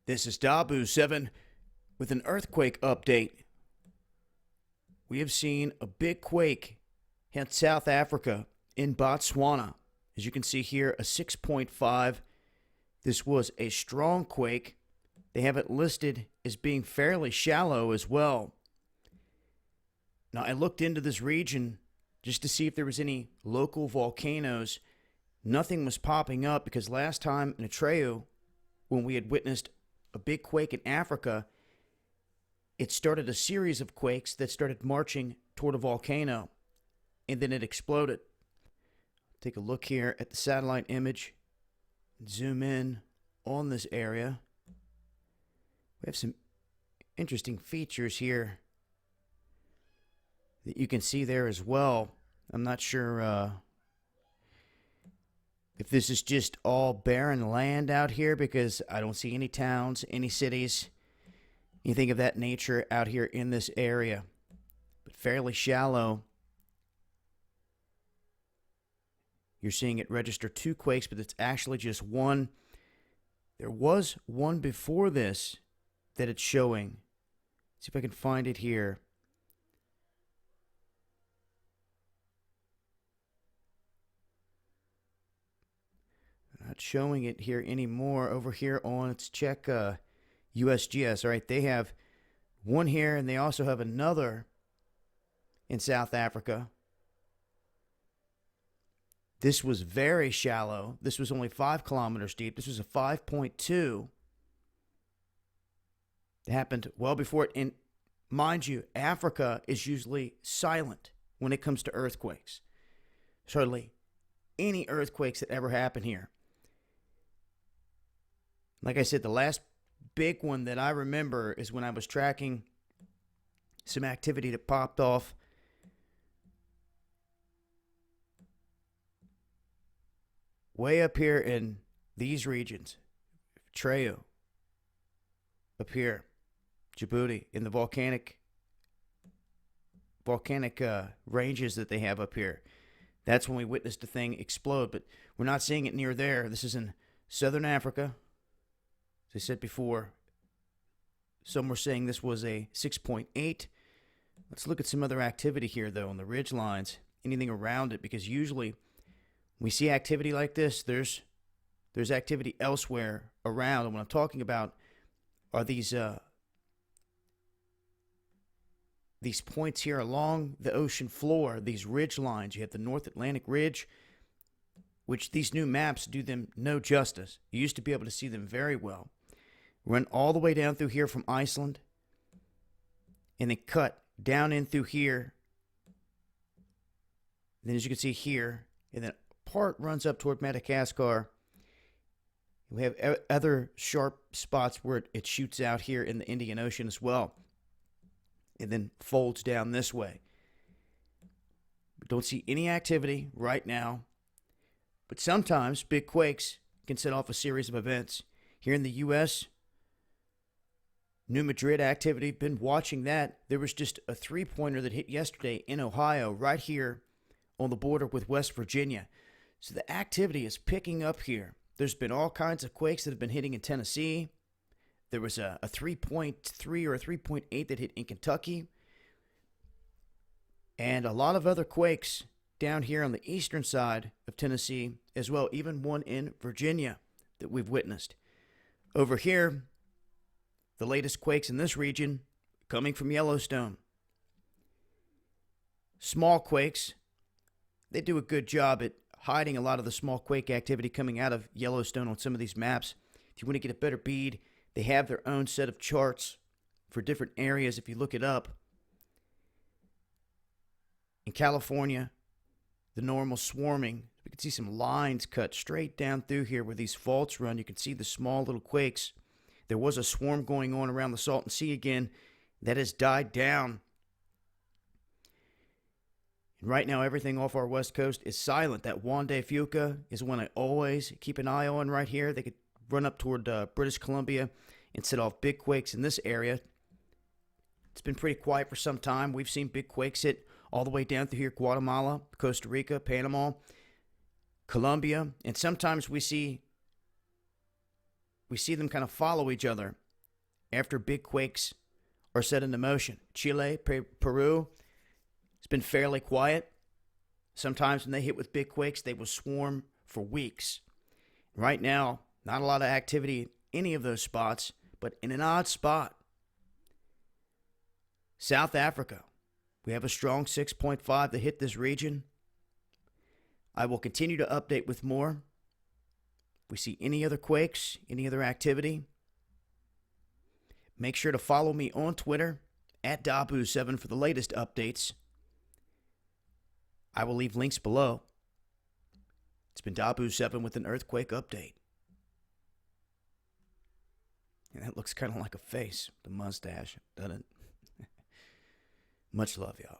This is Dabu7 with an earthquake update. We have seen a big quake hit South Africa in Botswana. As you can see here, a 6.5. This was a strong quake. They have it listed as being fairly shallow as well. Now, I looked into this region just to see if there was any local volcanoes. Nothing was popping up because last time in Atreu, when we had witnessed a big quake in Africa, it started a series of quakes that started marching toward a volcano, and then it exploded. Take a look here at the satellite image. Zoom in on this area. We have some interesting features here that you can see there as well. I'm not sure if this is just all barren land out here, because I don't see any towns, any cities, anything of that nature out here in this area. But fairly shallow. You're seeing it register 2 quakes, but it's actually just one. There was one before this that it's showing. See if I can find it here. Not showing it here anymore. Over here on, let's check USGS. All right, they have one here, and they also have another in South Africa. This was very shallow. This was only 5 kilometers deep. This was a 5.2. It happened well before it. And mind you, Africa is usually silent when it comes to earthquakes. Certainly, any earthquakes that ever happen here. Like I said, the last big one that I remember is when I was tracking some activity that popped off way up here in these regions. Atreu, up here, Djibouti, in the volcanic ranges that they have up here. That's when we witnessed the thing explode, but we're not seeing it near there. This is in southern Africa. As I said before, some were saying this was a 6.8. Let's look at some other activity here, though, on the ridge lines, anything around it, because usually when we see activity like this, there's activity elsewhere around. And what I'm talking about are these points here along the ocean floor, these ridge lines. You have the North Atlantic Ridge, which these new maps do them no justice. You used to be able to see them very well. Run all the way down through here from Iceland, and then cut down in through here. And then as you can see here, and then part runs up toward Madagascar. We have other sharp spots where it shoots out here in the Indian Ocean as well, and then folds down this way. We don't see any activity right now, but sometimes big quakes can set off a series of events. Here in the U.S., New Madrid activity, been watching that. There was just a 3-pointer that hit yesterday in Ohio, right here on the border with West Virginia. So the activity is picking up here. There's been all kinds of quakes that have been hitting in Tennessee. There was a 3.3 or a 3.8 that hit in Kentucky. And a lot of other quakes down here on the eastern side of Tennessee as well, even one in Virginia that we've witnessed. Over here, the latest quakes in this region coming from Yellowstone. Small quakes. They do a good job at hiding a lot of the small quake activity coming out of Yellowstone on some of these maps. If you want to get a better bead, they have their own set of charts for different areas if you look it up. In California, the normal swarming, we can see some lines cut straight down through here where these faults run. You can see the small little quakes. There was a swarm going on around the Salton Sea again. That has died down. And right now, everything off our west coast is silent. That Juan de Fuca is one I always keep an eye on right here. They could run up toward British Columbia and set off big quakes in this area. It's been pretty quiet for some time. We've seen big quakes hit all the way down through here, Guatemala, Costa Rica, Panama, Colombia, and sometimes we see we see them kind of follow each other after big quakes are set into motion. Chile, Peru, it's been fairly quiet. Sometimes when they hit with big quakes, they will swarm for weeks. Right now, not a lot of activity in any of those spots, but in an odd spot. South Africa, we have a strong 6.5 that hit this region. I will continue to update with more. If we see any other quakes, any other activity, make sure to follow me on Twitter at Dabu7 for the latest updates. I will leave links below. It's been Dabu7 with an earthquake update. And that looks kind of like a face, the mustache, doesn't it? Much love, y'all.